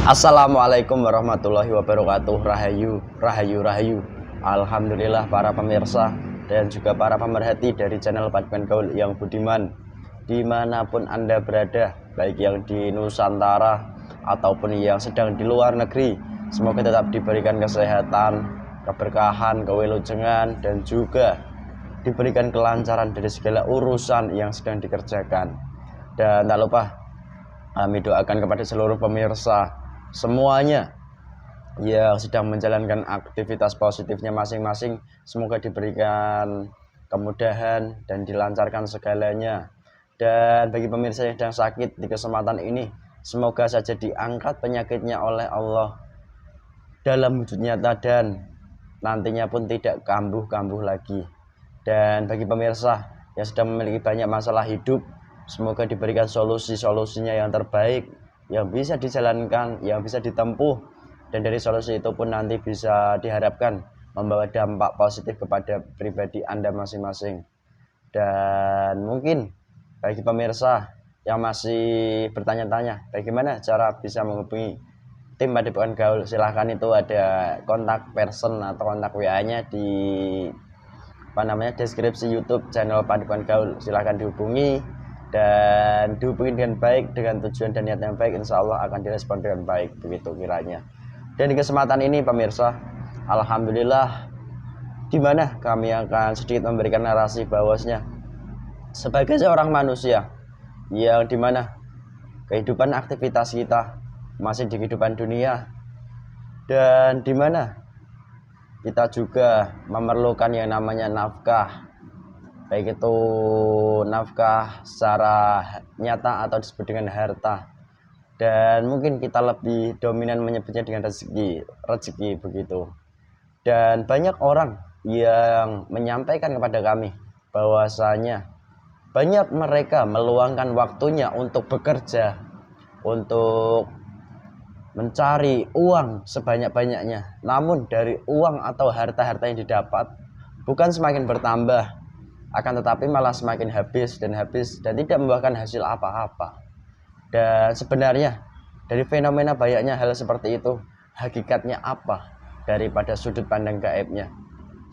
Assalamualaikum warahmatullahi wabarakatuh. Rahayu, rahayu, rahayu. Alhamdulillah para pemirsa dan juga para pemerhati dari channel Padukan Gaul yang budiman, dimanapun Anda berada, baik yang di Nusantara ataupun yang sedang di luar negeri, semoga tetap diberikan kesehatan, keberkahan, kewilujengan, dan juga diberikan kelancaran dari segala urusan yang sedang dikerjakan. Dan tak lupa kami doakan kepada seluruh pemirsa semuanya yang sedang menjalankan aktivitas positifnya masing-masing, semoga diberikan kemudahan dan dilancarkan segalanya. Dan bagi pemirsa yang sedang sakit di kesempatan ini, semoga saja diangkat penyakitnya oleh Allah dalam wujud nyata dan nantinya pun tidak kambuh-kambuh lagi. Dan bagi pemirsa yang sedang memiliki banyak masalah hidup, semoga diberikan solusi-solusinya yang terbaik, yang bisa dijalankan, yang bisa ditempuh, dan dari solusi itu pun nanti bisa diharapkan membawa dampak positif kepada pribadi Anda masing-masing. Dan mungkin bagi pemirsa yang masih bertanya-tanya bagaimana cara bisa menghubungi tim Padukan Gaul, silahkan, itu ada kontak person atau kontak WA-nya di deskripsi YouTube channel Padukan Gaul. Silahkan dihubungi dan dihubungi dengan baik, dengan tujuan dan niat yang baik, insya Allah akan direspon dengan baik, begitu kiranya. Dan di kesempatan ini pemirsa, alhamdulillah, dimana kami akan sedikit memberikan narasi bahwasanya sebagai seorang manusia yang dimana kehidupan aktivitas kita masih di kehidupan dunia, dan dimana kita juga memerlukan yang namanya nafkah, baik itu nafkah secara nyata atau disebut dengan harta, dan mungkin kita lebih dominan menyebutnya dengan rezeki begitu. Dan banyak orang yang menyampaikan kepada kami bahwasanya banyak mereka meluangkan waktunya untuk bekerja, untuk mencari uang sebanyak-banyaknya, namun dari uang atau harta-harta yang didapat bukan semakin bertambah, akan tetapi malah semakin habis dan tidak membuahkan hasil apa-apa. Dan sebenarnya dari fenomena banyaknya hal seperti itu, hakikatnya apa daripada sudut pandang gaibnya?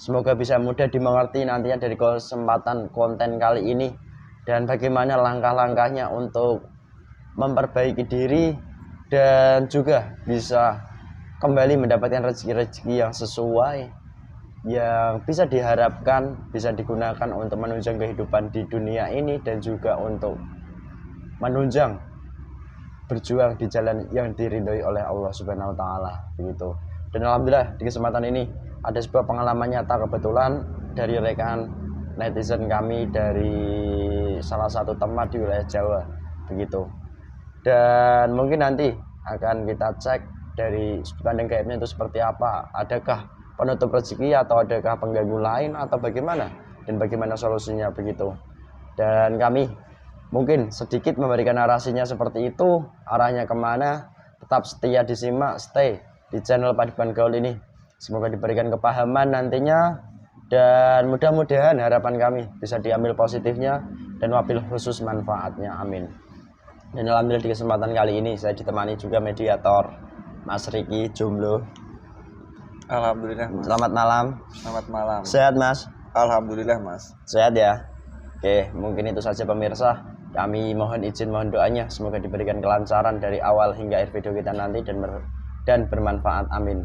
Semoga bisa mudah dimengerti nantinya dari kesempatan konten kali ini, dan bagaimana langkah-langkahnya untuk memperbaiki diri dan juga bisa kembali mendapatkan rezeki-rezeki yang sesuai, yang bisa diharapkan bisa digunakan untuk menunjang kehidupan di dunia ini, dan juga untuk menunjang berjuang di jalan yang diridhoi oleh Allah Subhanahu wa taala begitu. Dan alhamdulillah di kesempatan ini ada sebuah pengalaman nyata kebetulan dari rekan netizen kami dari salah satu tempat di wilayah Jawa begitu. Dan mungkin nanti akan kita cek dari sudut pandang gaibnya itu seperti apa, adakah penutup rezeki atau adakah pengganggu lain atau bagaimana, dan bagaimana solusinya begitu. Dan kami mungkin sedikit memberikan narasinya seperti itu, arahnya kemana. Tetap setia disimak, stay di channel Padukan Gaul ini, semoga diberikan kepahaman nantinya, dan mudah-mudahan harapan kami bisa diambil positifnya dan wabil khusus manfaatnya, amin. Dan alhamdulillah di kesempatan kali ini saya ditemani juga mediator Mas Riki Jomblo. Alhamdulillah, Mas. Selamat malam. Selamat malam. Sehat, Mas? Alhamdulillah, Mas. Sehat ya. Oke, mungkin itu saja pemirsa. Kami mohon izin, mohon doanya, semoga diberikan kelancaran dari awal hingga akhir video kita nanti, dan bermanfaat, amin.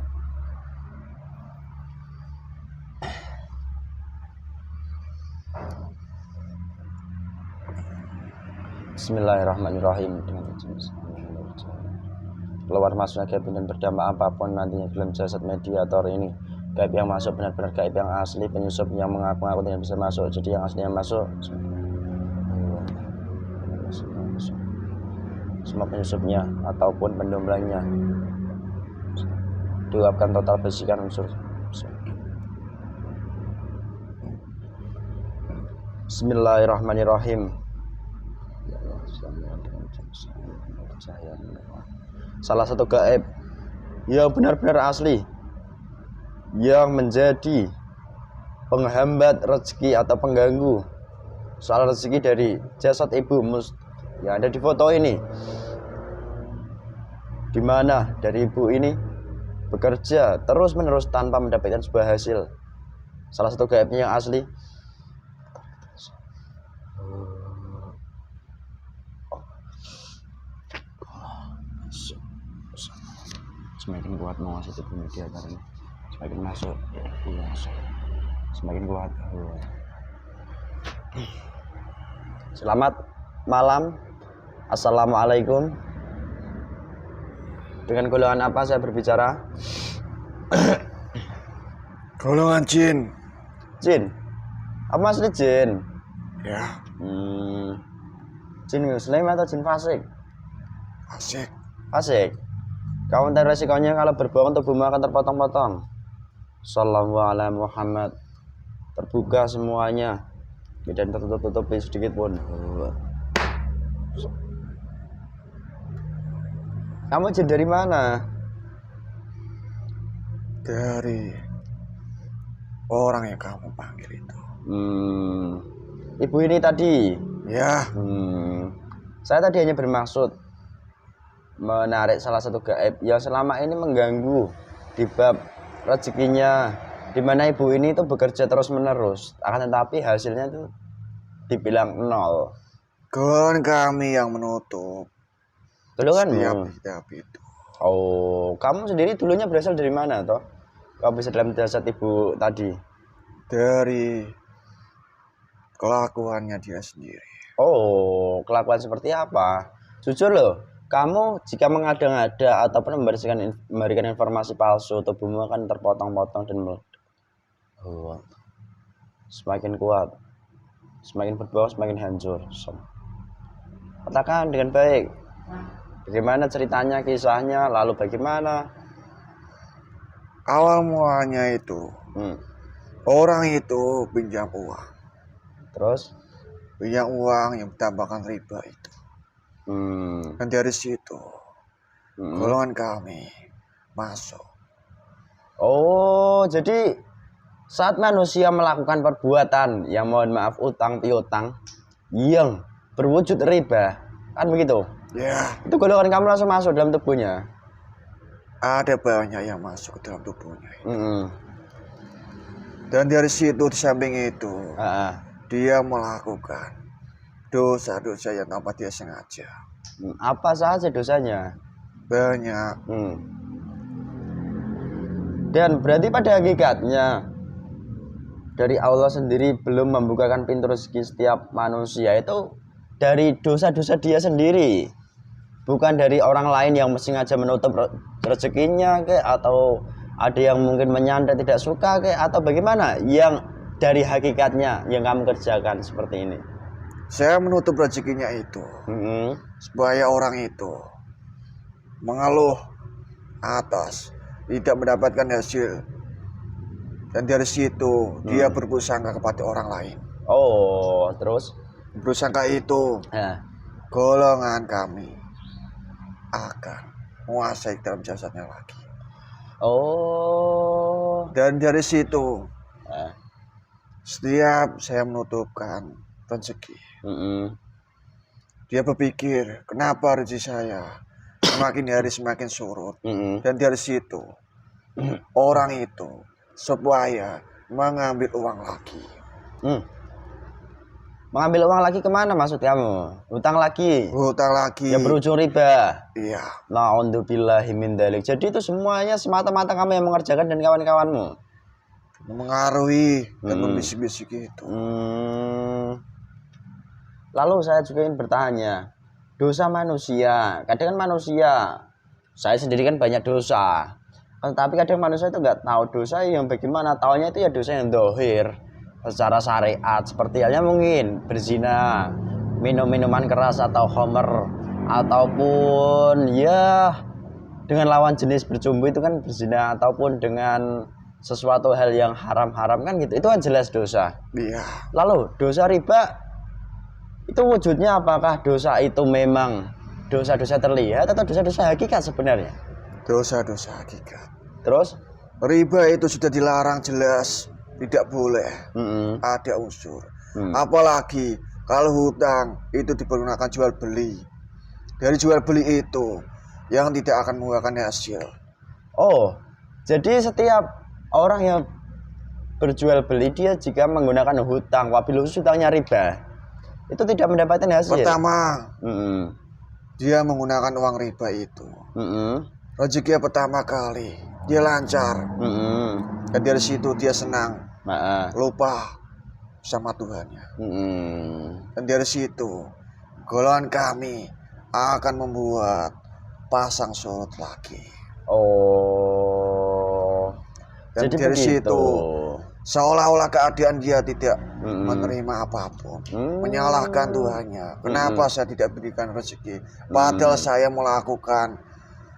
Bismillahirrahmanirrahim. Keluar masuknya gaib dan berdampak apapun nantinya dalam jasad mediator ini, gaib yang masuk benar-benar gaib yang asli, penyusup yang mengaku-ngaku tidak bisa masuk, jadi yang aslinya masuk. Semua penyusupnya ataupun pendomblangnya diuapkan total, bersihkan unsur. Bismillahirrahmanirrahim. Salah satu gaib yang benar-benar asli yang menjadi penghambat rezeki atau pengganggu soal rezeki dari jasad ibu yang ada di foto ini, di mana dari ibu ini bekerja terus-menerus tanpa mendapatkan sebuah hasil. Salah satu gaibnya yang asli. Semakin kuat menguasai tubuh media karena semakin masuk, semakin kuat. Selamat malam, assalamualaikum. Dengan golongan apa saya berbicara? Golongan jin. Jin. Apa asli jin? Ya, Jin muslim atau jin fasik? asik. Fasik. Kamu tahu resikonya kalau berbohong tubuhmu akan terpotong-potong. Sallallahu alaihi Muhammad. Terbuka semuanya. Dan tertutup-tutupi sedikit pun. Kamu jin dari mana? Dari orang yang kamu panggil itu. Ibu ini tadi. Ya, Saya tadi hanya bermaksud menarik salah satu gaib yang selama ini mengganggu di bab rezekinya, di mana ibu ini itu bekerja terus menerus, akan tetapi hasilnya itu dibilang nol. golongan kami yang menutup Golongan setiap itu. Oh, kamu sendiri dulunya berasal dari mana toh? Kamu bisa dalam jasad ibu tadi? Dari kelakuannya dia sendiri. Oh, kelakuan seperti apa? Jujur loh, kamu jika mengada-ngada ataupun memberikan informasi palsu, tubuhmu akan terpotong-potong dan semakin kuat, semakin berbohong, semakin hancur. Katakan dengan baik, bagaimana ceritanya, kisahnya, lalu bagaimana? Awal mulanya itu, orang itu pinjam uang. Terus? Pinjam uang yang ditambahkan riba itu. Dan dari situ, golongan kami masuk. Oh, jadi saat manusia melakukan perbuatan yang mohon maaf utang piutang yang berwujud riba, kan begitu? Ya, Itu golongan kamu langsung masuk dalam tubuhnya. ada banyak yang masuk ke dalam tubuhnya. Mm-mm. Dan dari situ di samping itu, dia melakukan dosa-dosa yang tanpa dia sengaja. Apa saja dosanya? Banyak. Dan berarti pada hakikatnya dari Allah sendiri belum membukakan pintu rezeki setiap manusia itu dari dosa-dosa dia sendiri, bukan dari orang lain yang sengaja menutup rezekinya atau ada yang mungkin menyantai tidak suka atau bagaimana yang dari hakikatnya yang kamu kerjakan seperti ini. Saya menutup rezekinya itu supaya orang itu mengeluh atas tidak mendapatkan hasil, dan dari situ dia berprasangka kepada orang lain. Oh, terus Berprasangka itu golongan kami akan menguasai dalam jasadnya lagi. Oh, dan dari situ setiap saya menutupkan rezeki, dia berpikir kenapa rezeki saya semakin hari semakin surut. Dan dari situ orang itu supaya mengambil uang lagi. Mengambil uang lagi kemana maksud kamu? Hutang lagi? Hutang lagi. Yang berujung riba? Iya. Na'udzubillahi min dzalik. Jadi itu semuanya semata-mata kamu yang mengerjakan dan kawan-kawanmu? Mengaruhi dan membisik-bisik itu. Lalu saya juga ingin bertanya, dosa manusia, kadang kan manusia, saya sendiri kan banyak dosa, tapi kadang manusia itu nggak tahu dosa yang bagaimana, taunya itu ya dosa yang dohir secara syariat, seperti halnya mungkin berzina, minum minuman keras atau khamr, ataupun ya dengan lawan jenis berjumpa itu kan berzina, ataupun dengan sesuatu hal yang haram-haram kan gitu, itu kan jelas dosa. Iya. Lalu dosa riba itu wujudnya apakah dosa itu memang dosa-dosa terlihat atau dosa-dosa hakikat sebenarnya? Dosa-dosa hakikat. Terus? Riba itu sudah dilarang jelas, tidak boleh ada unsur. Apalagi kalau hutang itu dipergunakan jual beli. Dari jual beli itu yang tidak akan membuahkan hasil. Oh, jadi setiap orang yang berjual beli dia jika menggunakan hutang, wabil khusus hutangnya riba, itu tidak mendapatkan hasil. Pertama, dia menggunakan uang riba itu. Rezeki pertama kali dia lancar, dan dari situ dia senang, lupa sama Tuhannya. Dan dari situ golongan kami akan membuat pasang surut lagi. Oh, dan jadi dari begitu. Situ seolah-olah keadaan dia tidak menerima apapun, menyalahkan Tuhannya. Kenapa saya tidak berikan rezeki? Padahal saya melakukan,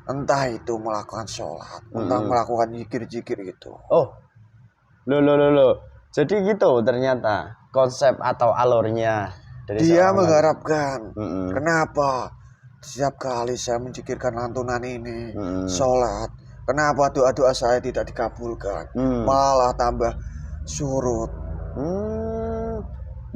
entah itu melakukan sholat, entah melakukan zikir-zikir itu. Oh, lo. Jadi gitu ternyata konsep atau alurnya. Dari dia mengharapkan, kenapa setiap kali saya menzikirkan lantunan ini, sholat, kenapa doa-doa saya tidak dikabulkan, malah tambah surut.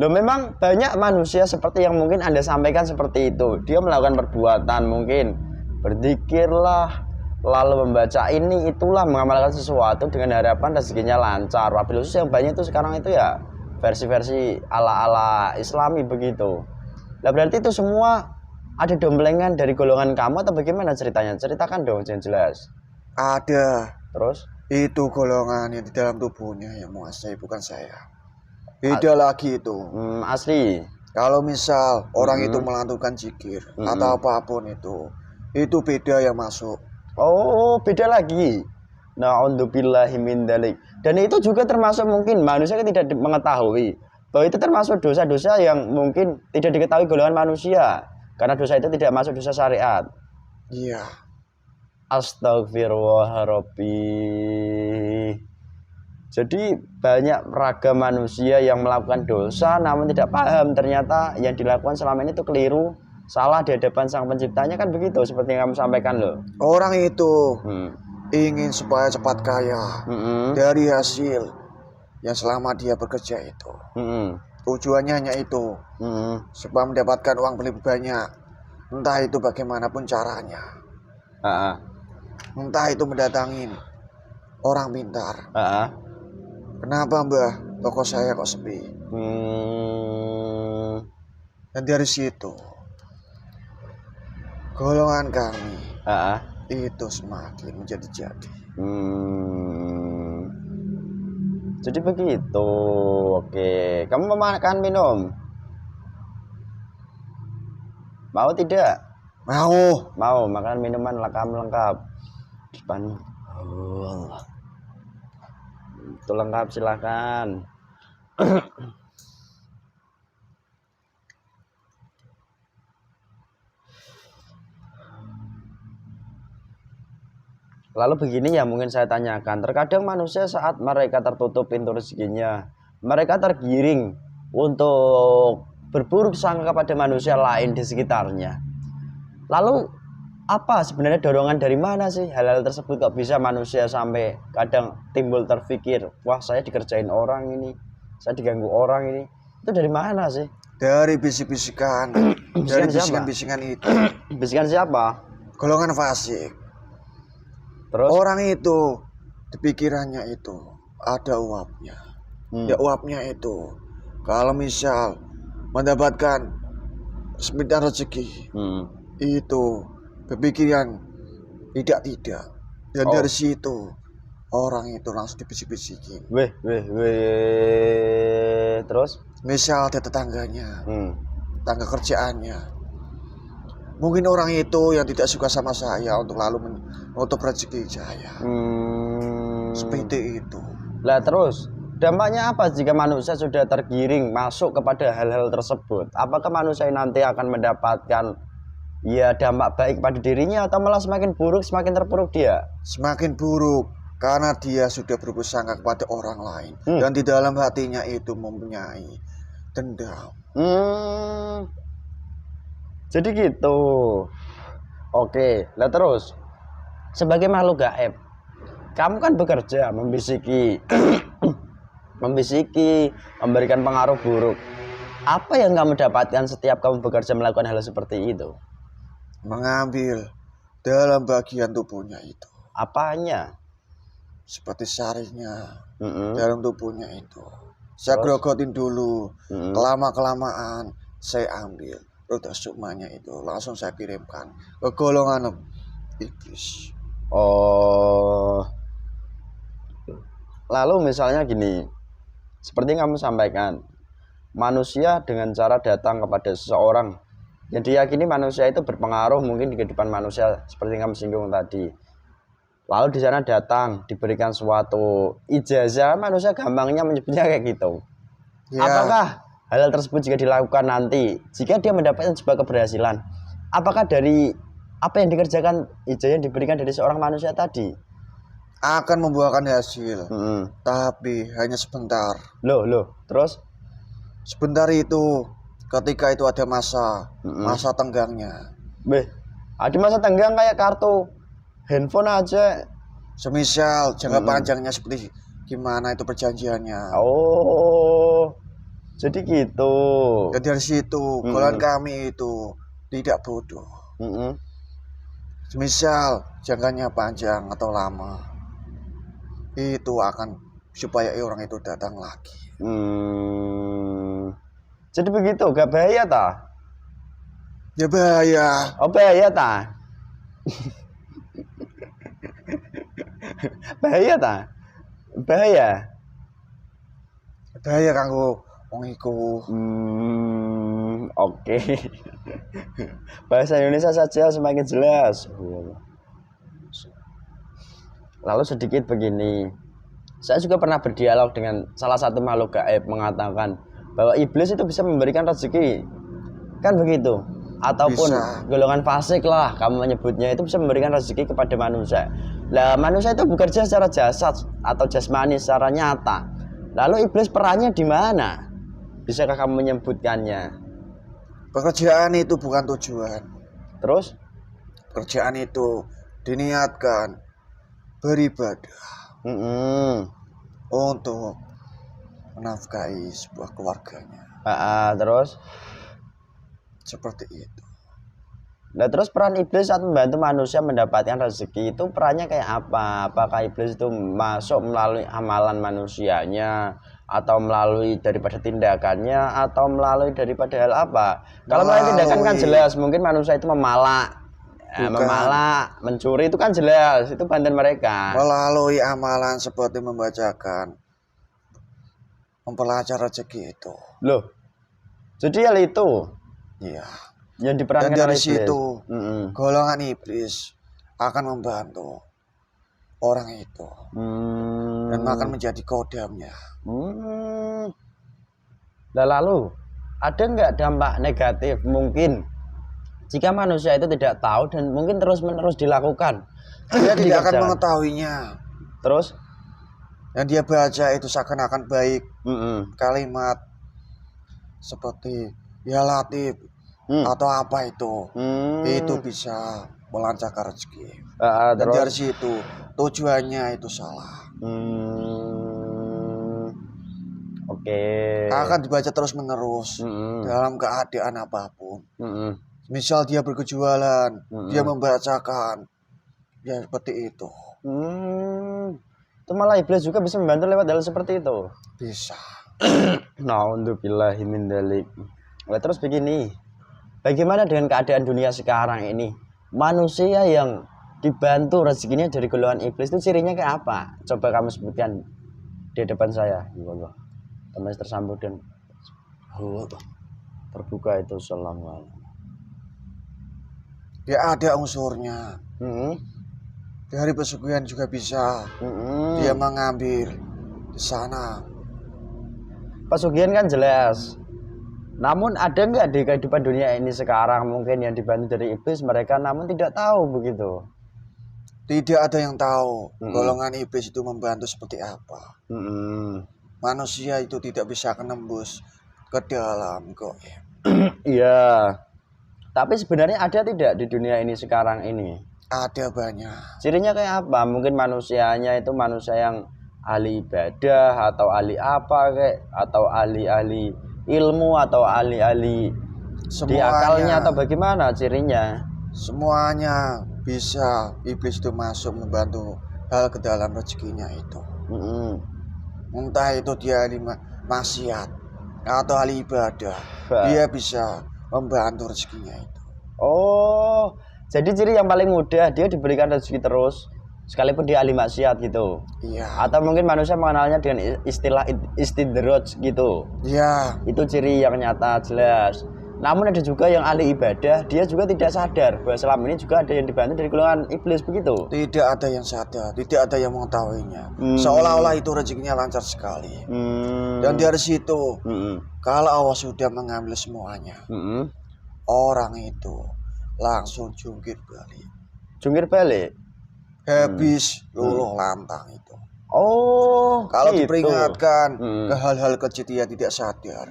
Loh, memang banyak manusia seperti yang mungkin Anda sampaikan seperti itu. Dia melakukan perbuatan mungkin berzikirlah, lalu membaca ini itulah, mengamalkan sesuatu dengan harapan rezekinya lancar. Wabil khusus yang banyak itu sekarang itu ya versi-versi ala-ala Islami begitu. Nah, berarti itu semua ada domblengan dari golongan kamu atau bagaimana ceritanya? Ceritakan dong yang jelas. Ada. Terus? Itu golongan yang di dalam tubuhnya yang menguasai, bukan saya. Beda lagi itu. Asli. Kalau misal orang itu melantunkan zikir atau apapun itu beda yang masuk. Oh, beda lagi. Na'udzubillahi min dzalik. Dan itu juga termasuk mungkin manusia yang tidak mengetahui bahwa itu termasuk dosa-dosa yang mungkin tidak diketahui golongan manusia, karena dosa itu tidak masuk dosa syariat. Iya. Astagfirullahaladzim. Jadi banyak ragam manusia yang melakukan dosa namun tidak paham ternyata yang dilakukan selama ini itu keliru, salah di hadapan Sang Penciptanya, kan begitu seperti yang kamu sampaikan loh. Orang itu ingin supaya cepat kaya dari hasil yang selama dia bekerja itu. Tujuannya hanya itu, supaya mendapatkan uang lebih banyak. Entah itu bagaimanapun caranya. Entah itu mendatangin orang pintar. Kenapa Mbah toko saya kok sepi? Dan dari situ golongan kami itu semakin menjadi-jadi. Jadi begitu. Oke, kamu mau makan minum? Mau tidak? Mau makan minuman lengkap. Depan. Itu lengkap, silakan. Lalu begini ya mungkin saya tanyakan, terkadang manusia saat mereka tertutup pintu rezekinya, mereka tergiring untuk berburuk sangka kepada manusia lain di sekitarnya. Lalu apa sebenarnya dorongan dari mana sih hal-hal tersebut kok bisa manusia sampai kadang timbul terpikir, wah saya dikerjain orang ini, saya diganggu orang ini, itu dari mana sih? Dari bisik-bisikan, dari bisikan-bisikan itu. Bisikan siapa? Golongan fasik. Terus? Orang itu di pikirannya itu ada uapnya. Ya uapnya itu kalau misal mendapatkan sepitan rezeki itu berpikiran tidak. Dan dari situ orang itu langsung dibisik-bisikin. Terus? Misal ada tetangganya, tangga kerjaannya. Mungkin orang itu yang tidak suka sama saya untuk lalu menutup rezeki saya. Seperti itu. Lah terus dampaknya apa jika manusia sudah tergiring masuk kepada hal-hal tersebut? Apakah manusia nanti akan mendapatkan ya dampak baik pada dirinya atau malah semakin buruk, semakin terpuruk dia? Semakin buruk karena dia sudah berburuk sangka kepada orang lain dan di dalam hatinya itu mempunyai dendam. Jadi gitu. Oke, lah terus sebagai makhluk gaib, kamu kan bekerja membisiki, memberikan pengaruh buruk. Apa yang kamu dapatkan setiap kamu bekerja melakukan hal seperti itu? Mengambil dalam bagian tubuhnya itu. Apanya? Seperti sarinya Mm-mm. dalam tubuhnya itu. Saya grogotin dulu. Kelama-kelamaan saya ambil roda sukmanya itu. Langsung saya kirimkan ke golongan iblis. Oh. Lalu misalnya gini, seperti yang kamu sampaikan, manusia dengan cara datang kepada seseorang yang diyakini manusia itu berpengaruh mungkin di kehidupan manusia seperti yang kamu singgung tadi. Lalu di sana datang diberikan suatu ijazah, manusia gampangnya menyebutnya kayak gitu. Ya. Apakah hal tersebut jika dilakukan nanti, jika dia mendapatkan sebuah keberhasilan, apakah dari apa yang dikerjakan ijazah yang diberikan dari seorang manusia tadi akan membuahkan hasil, tapi hanya sebentar. Loh, terus? Sebentar itu, ketika itu ada masa tenggangnya. Ada masa tenggang kayak kartu handphone aja. Semisal jangka panjangnya seperti gimana itu perjanjiannya. Oh, jadi gitu. Dan dari situ, golongan kami itu tidak bodoh. Semisal jangkanya panjang atau lama, itu akan supaya orang itu datang lagi. Jadi begitu, gak bahaya ta? Ya bahaya. Oh bahaya ta? Bahaya ta? Bahaya. Bahaya kanggo wong iku. Oke. Bahasa Indonesia saja semakin jelas. Lalu sedikit begini, saya juga pernah berdialog dengan salah satu makhluk gaib mengatakan bahwa iblis itu bisa memberikan rezeki, kan begitu? Ataupun bisa. Golongan fasik lah kamu menyebutnya, itu bisa memberikan rezeki kepada manusia. Lah manusia itu bekerja secara jasad atau jasmani secara nyata. Lalu iblis perannya di mana? Bisakah kamu menyebutkannya? Pekerjaan itu bukan tujuan. Terus? Pekerjaan itu diniatkan beribadah untuk menafkahi sebuah keluarganya. Terus? Seperti itu. Nah terus peran iblis saat membantu manusia mendapatkan rezeki itu perannya kayak apa? Apakah iblis itu masuk melalui amalan manusianya, atau melalui daripada tindakannya, atau melalui daripada hal apa? Kalau melalui tindakan kan jelas, mungkin manusia itu memalak, mencuri itu kan jelas, itu bantuan mereka. Melalui amalan seperti membacakan, mempelajari rezeki itu. Loh, jadi hal itu. Iya. Yang diperankan dan dari situ golongan iblis akan membantu orang itu dan akan menjadi kodamnya. Nah, lalu ada nggak dampak negatif mungkin jika manusia itu tidak tahu dan mungkin terus-menerus dilakukan? Dia tidak akan mengetahuinya. Terus yang dia baca itu seakan-akan baik. Kalimat seperti ya Latif atau apa itu bisa melancarkan rezeki. Dan dari situ tujuannya itu salah. Oke. Akan dibaca terus menerus dalam keadaan apapun. Misal dia berkejualan, dia membacakan, ya seperti itu. Itu malah iblis juga bisa membantu lewat hal seperti itu. Bisa. Na'udzubillahi min dzalik. Terus begini, bagaimana dengan keadaan dunia sekarang ini? Manusia yang dibantu rezekinya dari golongan iblis itu cirinya kayak apa? Coba kamu sebutkan di depan saya. Ya Allah. Teman tersambut dan terbuka itu selama. Ya ada unsurnya. Dari pesugihan juga bisa. Dia mengambil di sana. Pesugihan kan jelas. Namun ada nggak di kehidupan dunia ini sekarang mungkin yang dibantu dari iblis mereka namun tidak tahu begitu? Tidak ada yang tahu golongan iblis itu membantu seperti apa. Manusia itu tidak bisa menembus ke dalam goib. Iya. Tapi sebenarnya ada tidak di dunia ini sekarang ini? Ada banyak. Cirinya kayak apa? Mungkin manusianya itu manusia yang ahli ibadah atau ahli apa kayak, atau ahli-ahli ilmu atau ahli-ahli di akalnya atau bagaimana cirinya? Semuanya bisa iblis itu masuk membantu hal ke dalam rezekinya itu. Entah itu dia maksiat atau ahli ibadah, dia bisa membantu rezekinya itu. Oh, jadi ciri yang paling mudah dia diberikan rezeki terus, sekalipun dia ahli maksiat gitu. Iya. Atau mungkin manusia mengenalnya dengan istilah istidroj gitu. Iya. Itu ciri yang nyata jelas. Namun ada juga yang ahli ibadah, dia juga tidak sadar bahwa selama ini juga ada yang dibantu dari golongan iblis begitu. Tidak ada yang sadar, tidak ada yang mengetahuinya. Seolah-olah itu rezekinya lancar sekali. Dan dari situ, kalau Allah sudah mengambil semuanya, orang itu langsung jungkir balik. Jungkir balik? Habis luluh lantang itu. Oh, kalau gitu. Diperingatkan ke hal-hal kecil dia tidak sadar,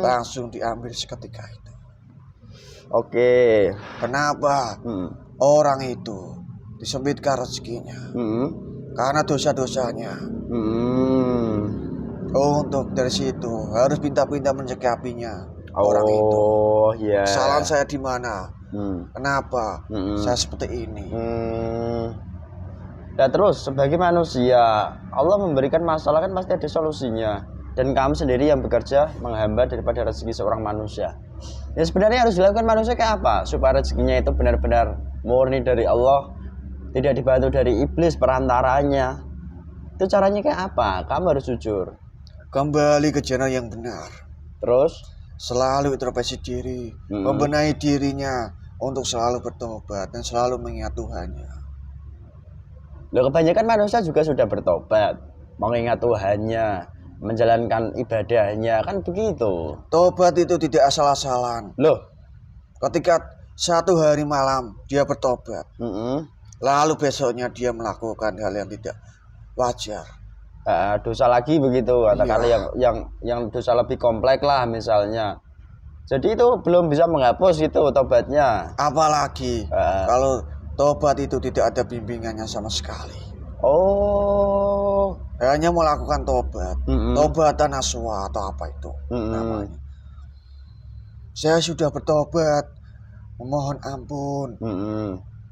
langsung diambil seketika itu. Oke. Kenapa orang itu disempitkan rezekinya? Karena dosa-dosanya. Untuk dari situ harus pintar-pintar menyikapinya. Orang itu. Yeah. Kesalahan saya di mana? Kenapa saya seperti ini? Nah terus sebagai manusia Allah memberikan masalah kan pasti ada solusinya. Dan kamu sendiri yang bekerja menghambat daripada rezeki seorang manusia. Ya sebenarnya harus dilakukan manusia kayak apa? Supaya rezekinya itu benar-benar murni dari Allah, tidak dibantu dari iblis perantaranya. Itu caranya kayak apa? Kamu harus jujur. Kembali ke jalan yang benar. Terus? Selalu introspeksi diri, membenahi dirinya untuk selalu bertobat dan selalu mengingat Tuhannya. Loh, kebanyakan manusia juga sudah bertobat, mengingat Tuhannya, menjalankan ibadahnya, kan begitu. Tobat itu tidak asal-asalan. Loh, ketika satu hari malam dia bertobat, lalu besoknya dia melakukan hal yang tidak wajar, dosa lagi begitu, atau kali yang dosa lebih kompleks lah misalnya. Jadi itu belum bisa menghapus itu tobatnya. Apalagi kalau tobat itu tidak ada bimbingannya sama sekali. Oh, hanya melakukan tobat, tobatan nasuha atau apa itu namanya. Saya sudah bertobat, memohon ampun.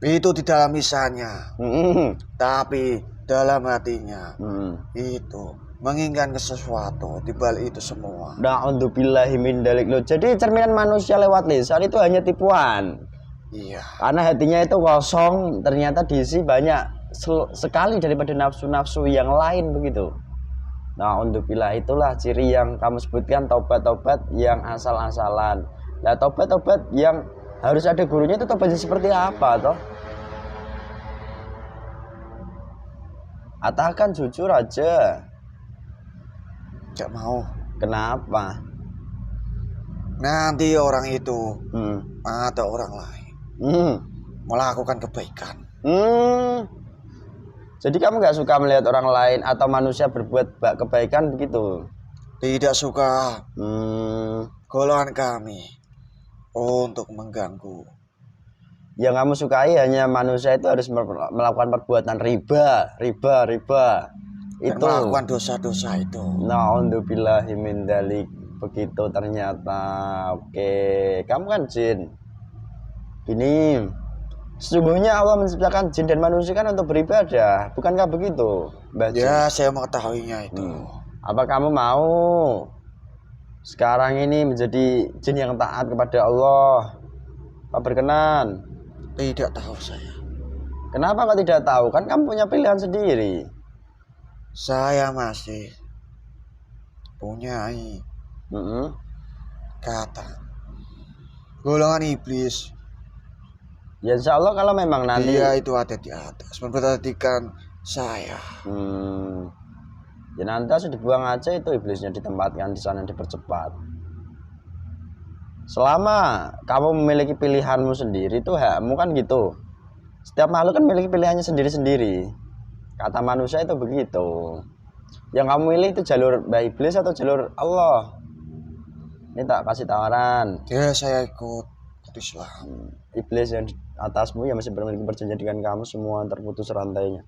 Itu di dalam lisannya, tapi dalam hatinya itu menginginkan sesuatu di balik itu semua. Na'udzubillahi min dzalik. Loh, jadi cerminan manusia lewat lisan itu hanya tipuan. Iya. Karena hatinya itu kosong, ternyata diisi banyak sekali daripada nafsu-nafsu yang lain begitu. Na'udzubillah, itulah ciri yang kamu sebutkan, tobat-tobat yang asal-asalan. Nah, tobat-tobat yang harus ada gurunya itu tobatnya seperti apa toh? Katakan jujur aja. Gak mau. Kenapa? Nanti orang itu atau orang lain melakukan kebaikan. Jadi kamu gak suka melihat orang lain atau manusia berbuat kebaikan begitu? Tidak suka. Golongan kami untuk mengganggu. Yang kamu sukai hanya manusia itu harus melakukan perbuatan riba. Itu melakukan dosa-dosa itu. Na'udzubillahi min dzalik. Begitu ternyata. Oke, kamu kan jin. Gini, sesungguhnya Allah menciptakan jin dan manusia kan untuk beribadah, bukankah begitu, Mbah Jin? Ya, saya mengetahuinya itu. Apa kamu mau sekarang ini menjadi jin yang taat kepada Allah? Apa berkenan? Tidak tahu saya. Kenapa kau tidak tahu? Kan kamu punya pilihan sendiri. Saya masih punya kata golongan iblis. Ya insya Allah kalau memang nanti dia itu ada di atas memperhatikan saya. Ya nanti harus dibuang aja itu iblisnya, ditempatkan di sana, dipercepat. Selama kamu memiliki pilihanmu sendiri, itu hakmu kan gitu. Setiap makhluk kan memiliki pilihannya sendiri-sendiri. Kata manusia itu begitu. Yang kamu pilih itu jalur iblis atau jalur Allah? Ini tak kasih tawaran. Ya saya ikut Islam. Iblis yang di atasmu yang masih memiliki perjanjian dengan kamu semua terputus rantainya.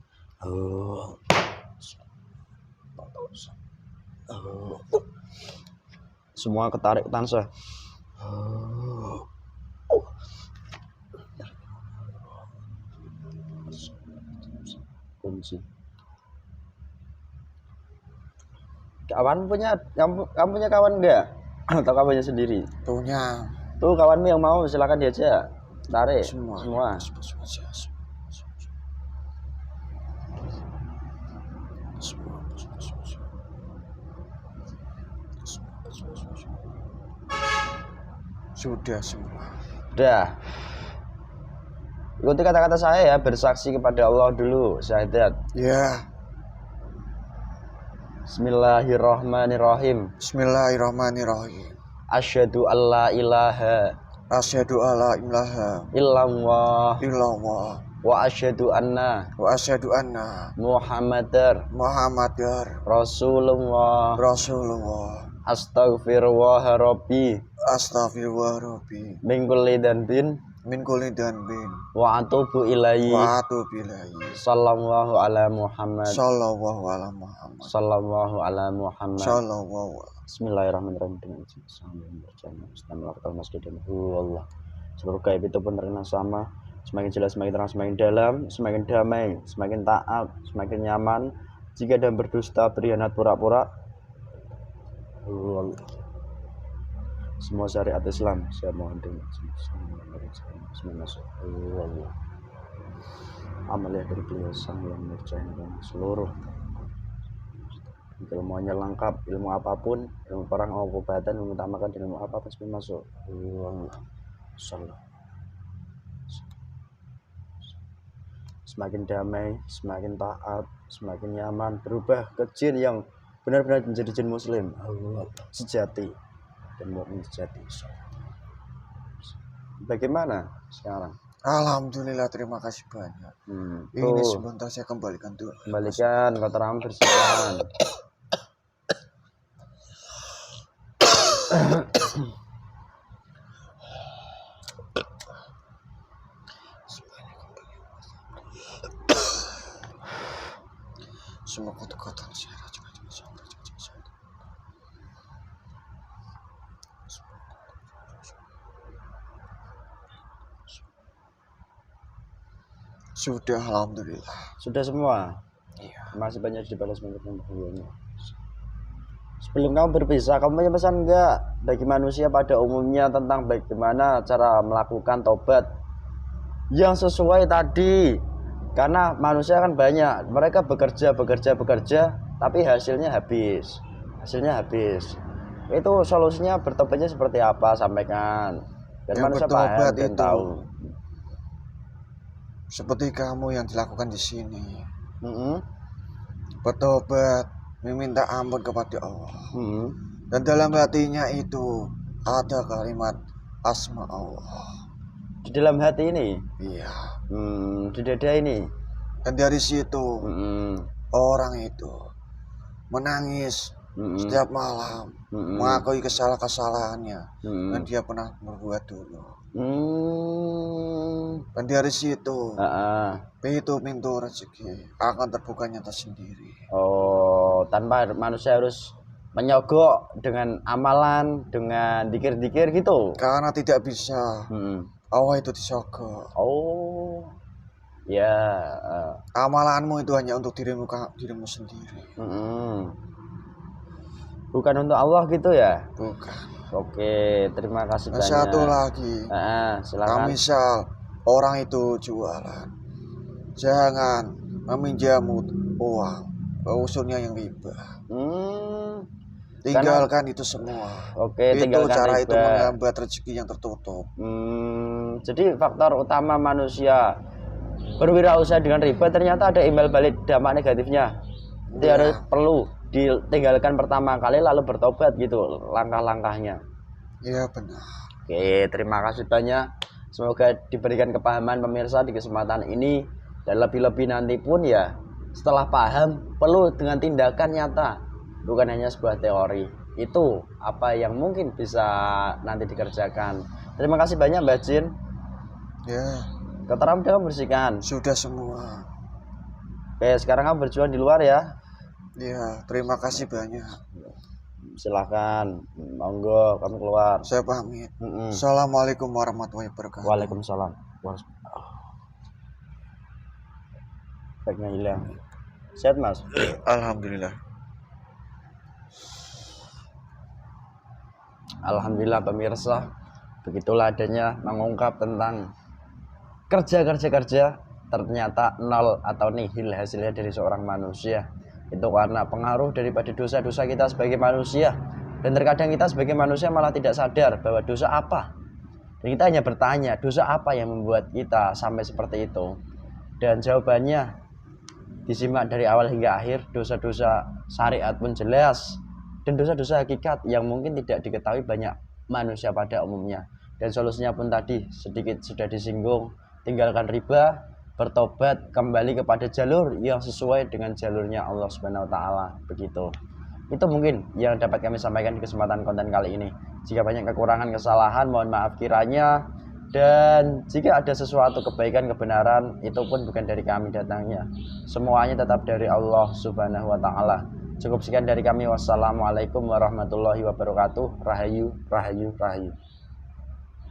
Semua ketarik tansa. kunci. Kamu punya kawan enggak? Atau kamu sendiri? Punya. Tuh kawanmu yang mau silakan diajak. Tarik Semua. Sudah semua. Udah. Ikuti kata-kata saya ya, bersaksi kepada Allah dulu, syahadat. Ya. Bismillahirrahmanirrahim. Bismillahirrahmanirrahim. Asyhadu alla ilaha illallah wa asyhadu anna Muhammadar Rasulullah. Astaghfirullah rabbi min kulli dhanbin wa atubu ilaihi. Sallallahu ala Muhammad. Bismillahirrahmanirrahim. Allah. Seluruh gaib itu penerima sama, semakin jelas, semakin terang, semakin dalam, semakin damai, semakin taat, semakin nyaman. Jika ada berdusta, berkhianat, pura-pura, semua syariat Islam saya mohon dengan Allah. Amalia dari beliau sang yang mengerjakan seluruh ilmunya lengkap, ilmu apapun, ilmu perang maupun obatan, mengutamakan ilmu apapun sebelum masuk. Semakin damai, semakin taat, semakin nyaman, berubah ke jin yang benar-benar menjadi jin muslim sejati dan mukmin sejati. Bagaimana sekarang? Alhamdulillah, terima kasih banyak. Ini sebentar saya kembalikan dulu. Kembalikan, kata Ram bersihkan. Semua kotor-kotor saya. Sudah, alhamdulillah. Sudah semua. Iya. Masih banyak dibalas mengenai. Sebelum kamu berpisah, kamu punya pesan enggak bagi manusia pada umumnya tentang bagaimana cara melakukan tobat yang sesuai tadi? Karena manusia kan banyak, mereka bekerja, tapi hasilnya habis. Itu solusinya bertobatnya seperti apa? Sampaikan. Dan manusia paham dan tahu. Seperti kamu yang dilakukan di sini. Bertobat, meminta ampun kepada Allah. Dan dalam hatinya itu ada kalimat asma Allah. Di dalam hati ini? Iya. Di dada ini. Dan dari situ orang itu menangis setiap malam, mengakui kesalahannya dan dia pernah berbuat dulu. Dan dari situ pintu rezeki akan terbukanya tersendiri. Tanpa manusia harus menyogok dengan amalan, dengan dikir-dikir gitu. Karena tidak bisa. Allah itu disogok. Ya. Amalanmu itu hanya untuk dirimu sendiri. Bukan untuk Allah gitu ya? Bukan. Oke, terima kasih banyak. Satu lagi. Silakan. Misal orang itu jualan, jangan meminjam uang ke usulnya yang riba. Tinggalkan itu semua. Oke, itu tinggalkan cara riba. itu menghambat rezeki yang tertutup. Jadi faktor utama manusia berwirausaha dengan riba ternyata ada imbal balik dampak negatifnya. Itu harus perlu ditinggalkan pertama kali lalu bertobat gitu langkah-langkahnya. Iya benar. Oke, terima kasih banyak. Semoga diberikan kepahaman pemirsa di kesempatan ini, dan lebih-lebih nanti pun ya setelah paham perlu dengan tindakan nyata, bukan hanya sebuah teori. Itu apa yang mungkin bisa nanti dikerjakan. Terima kasih banyak Mbak Jin. Ya. Keteram udah bersihkan. Sudah semua. Oke, sekarang kamu berjuang di luar ya. Ya, terima kasih banyak. Silahkan, monggo kamu keluar. Saya pamit. Assalamualaikum warahmatullahi wabarakatuh. Waalaikumsalam. baiknya hilang. Sehat Mas? Alhamdulillah. Alhamdulillah pemirsa, begitulah adanya mengungkap tentang kerja ternyata nol atau nihil hasilnya dari seorang manusia. Itu karena pengaruh daripada dosa-dosa kita sebagai manusia. Dan terkadang kita sebagai manusia malah tidak sadar bahwa dosa apa. Dan kita hanya bertanya, dosa apa yang membuat kita sampai seperti itu. Dan jawabannya disimak dari awal hingga akhir. Dosa-dosa syariat pun jelas, dan dosa-dosa hakikat yang mungkin tidak diketahui banyak manusia pada umumnya. Dan solusinya pun tadi sedikit sudah disinggung, tinggalkan riba, bertobat, kembali kepada jalur yang sesuai dengan jalurnya Allah Subhanahu wa taala. Begitu. Itu mungkin yang dapat kami sampaikan di kesempatan konten kali ini. Jika banyak kekurangan, kesalahan, mohon maaf kiranya. Dan jika ada sesuatu kebaikan, kebenaran, itu pun bukan dari kami datangnya. Semuanya tetap dari Allah Subhanahu wa taala. Cukup sekian dari kami. Wassalamualaikum warahmatullahi wabarakatuh. Rahayu, rahayu, rahayu.